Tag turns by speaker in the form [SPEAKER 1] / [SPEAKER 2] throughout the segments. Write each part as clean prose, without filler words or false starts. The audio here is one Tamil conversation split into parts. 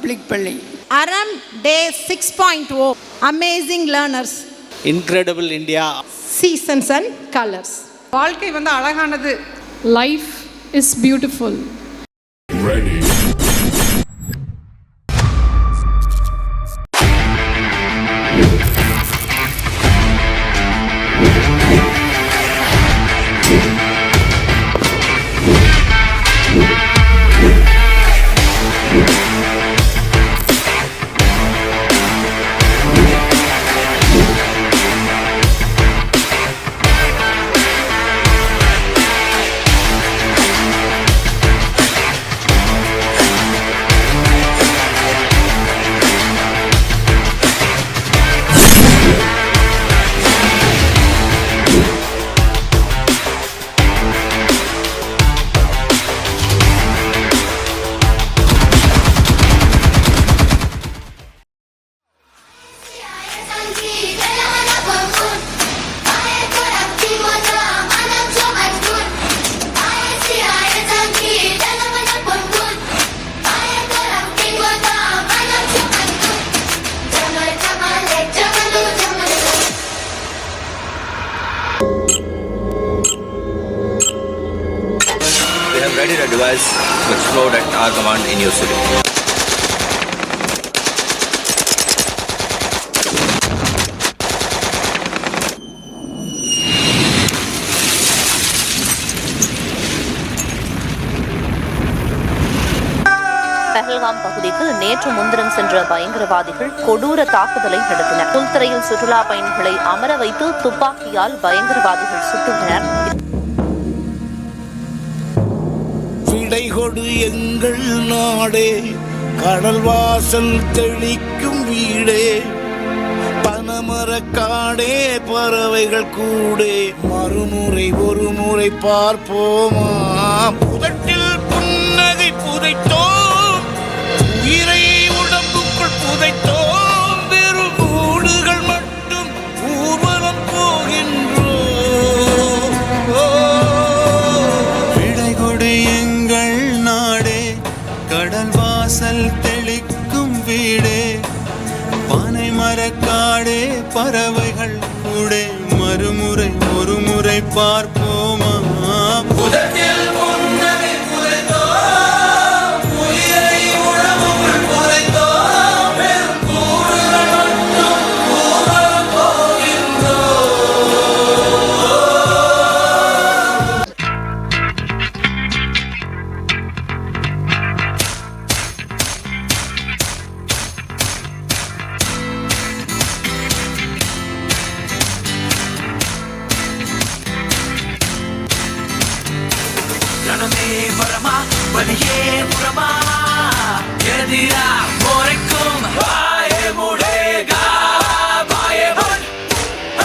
[SPEAKER 1] பப்ளிக் பள்ளி.
[SPEAKER 2] அறம் டே 6.0 amazing learners.
[SPEAKER 3] Incredible India.
[SPEAKER 2] Seasons and colours.
[SPEAKER 4] வாழ்க்கை அழகானது.
[SPEAKER 5] Life is beautiful.
[SPEAKER 6] Ready.
[SPEAKER 7] Ready a device to explode at our command in your city.
[SPEAKER 8] Pahalgam பகுதிக்கு நேற்று முன்தினம் சென்ற பயங்கரவாதிகள் கொடூர தாக்குதலை நடத்தினர். புல்தரையில் சுற்றுலா பயணிகளை அமர வைத்து துப்பாக்கியால் பயங்கரவாதிகள் சுட்டுள்ளனர்.
[SPEAKER 9] விடைகொடு எங்கள் நாடே, கடல் வாசல் தெளிக்கும் வீடே, பனமரக்காடே, பறவைகள் கூடே, மறுமுறை ஒரு முறை பார்ப்போமா? புதட்டில் புன்னகை புதைத்தோம், உயிரை உடம்புக்குள் புதைத்தோம், வெறும் கூடுகள் மட்டும் ஊர்வலம் போகின்றோம்.
[SPEAKER 10] விடைகொடு எங்கள் நாடே, கடல் வாசல் தெளிக்கும் வீடே, பனை மரக்காடே, பறவைகள் கூடே, மறுமுறை ஒரு முறை பார்ப்போமா? புதட்டில் புன்னகை புதைத்தோம், உயிரை உடம்புக்குள் புதைத்தோம், வெறும் கூடுகள் மட்டும் ஊர்வலம்
[SPEAKER 11] ரணமே வரமா வலியே புறமா எதிரா முறைக்கும் வாயே முடேகா வாயே முன்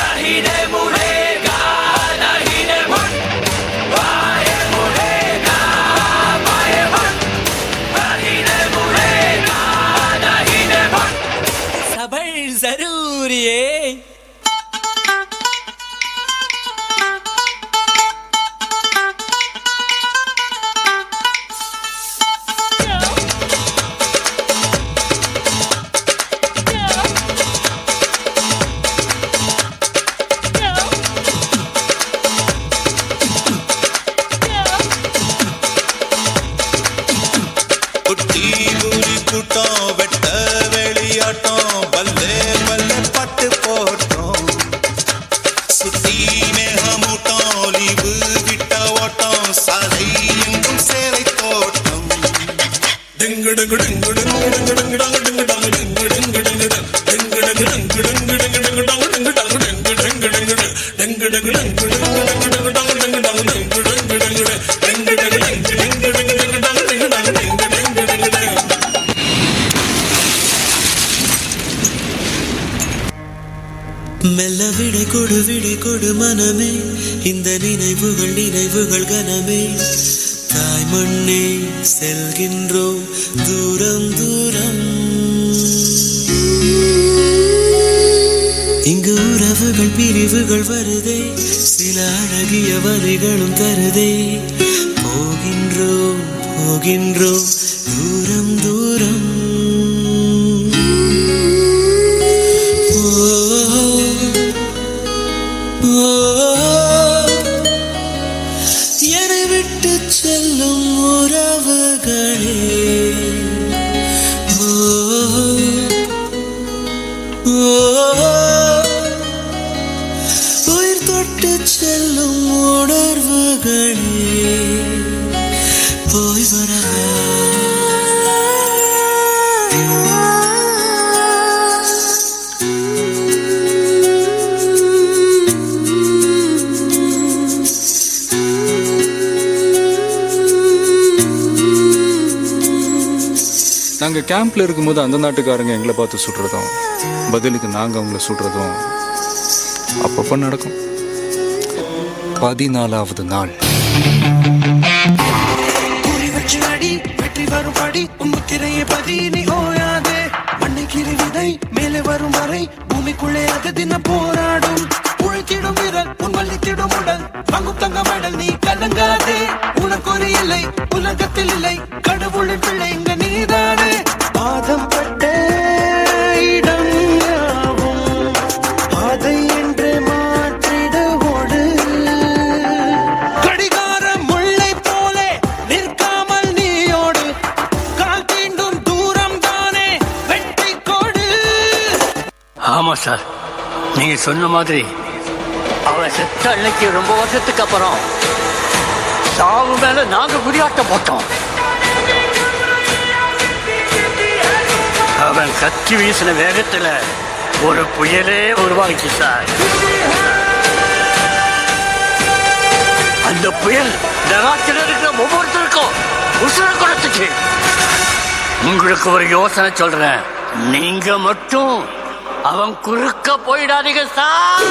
[SPEAKER 11] அஹினே முடேகா நஹினே முன் வாயே முடேகா வாயே முன் அஹினே முடேகா நஹினே முன் சபர் ஜரூரி है.
[SPEAKER 12] மெல்ல விடை கொடு மனமே, இந்த நினைவுகள் கனமே, தாய் மண்ணே செல்கின்றோம் தூரம் தூரம். இங்கு உறவுகள் பிரிவுகள் வருதே, சில அழகிய வரிகளும் தருதே. போகின்றோம் தூரம் தூரம். செல்லும் உணர்வுகளே போய் வரவா
[SPEAKER 1] நாங்கள் கேம்பில் இருக்கும்போது அந்த நாட்டுக்காரங்க எங்களை பார்த்து சுடுறதும் பதிலுக்கு நாங்கள் அவங்கள சுடுறதும் அப்பப்போ நடக்கும். 14வது நாள்
[SPEAKER 12] அடி வெற்றி வரும் படி முத்திரையை பதினி ஓயாதே மண்ணை கிரி விதை மேலே வரும் வரை பூமிக்குள்ளே அது தினம் போராடும் உழைத்திடும் வீரர் உன் வள்ளித்திடும் உடல் பங்கும் தங்க மெடல் நீ கலங்காதே உனக்கு ஒரு இல்லை உலகத்தில் இல்லை கடவுளின் பிள்ளை இங்க நீதானே பாதம் பட்ட இடம் யாவும் பாதை என்று மாற்றிட ஓடு கடிகார முல்லை போலே நிற்காமல் நீயோடு கால் தீண்டும் தூரம் தானே வெற்றி கோடு.
[SPEAKER 11] ஆமா சார், நீங்க சொன்ன மாதிரி அவன் செத்த அன்னைக்கு ரொம்ப வருஷத்துக்கு அப்புறம் சாவு மேல நாங்க குறியாட்டம் போட்டோம். அவன் கத்தி வீசின வேகத்துல ஒரு புயலே உருவாகிச்சு சார். அந்த புயல் நகரத்தில் இருக்கிற ஒவ்வொருத்தருக்கும் உசுர கொடுத்துச்சு. உங்களுக்கு ஒரு யோசனை சொல்றேன், நீங்க மட்டும் அவன் குறுக்க போயிடாதீங்க சார்.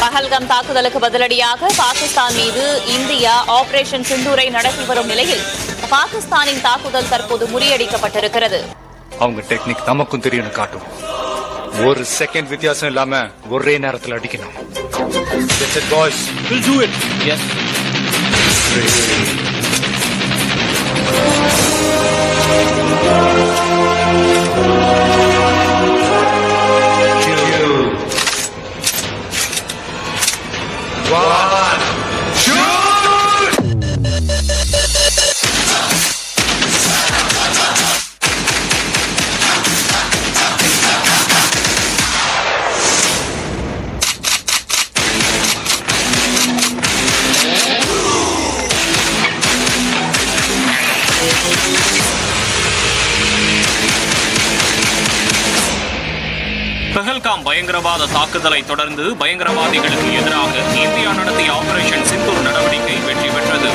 [SPEAKER 8] பஹல்காம் தாக்குதலுக்கு பதிலடியாக பாகிஸ்தான் மீது இந்தியா ஆபரேஷன் சிந்தூரை நடத்தி வரும் நிலையில் பாகிஸ்தானின் தாக்குதல் தற்போது முறியடிக்கப்பட்டிருக்கிறது.
[SPEAKER 1] அவங்க டெக்னிக் நமக்கும் தெரியும் காட்டும். ஒரு செகண்ட் வித்தியாசம் இல்லாம ஒரே நேரத்தில் அடிக்கணும். That's it, boys. We'll do it. Yes.
[SPEAKER 6] Pahalgam பயங்கரவாத தாக்குதலை தொடர்ந்து பயங்கரவாதிகளுக்கு எதிராக இந்தியா நடத்திய ஆபரேஷன் சிந்தூர் நடவடிக்கை வெற்றி பெற்றது.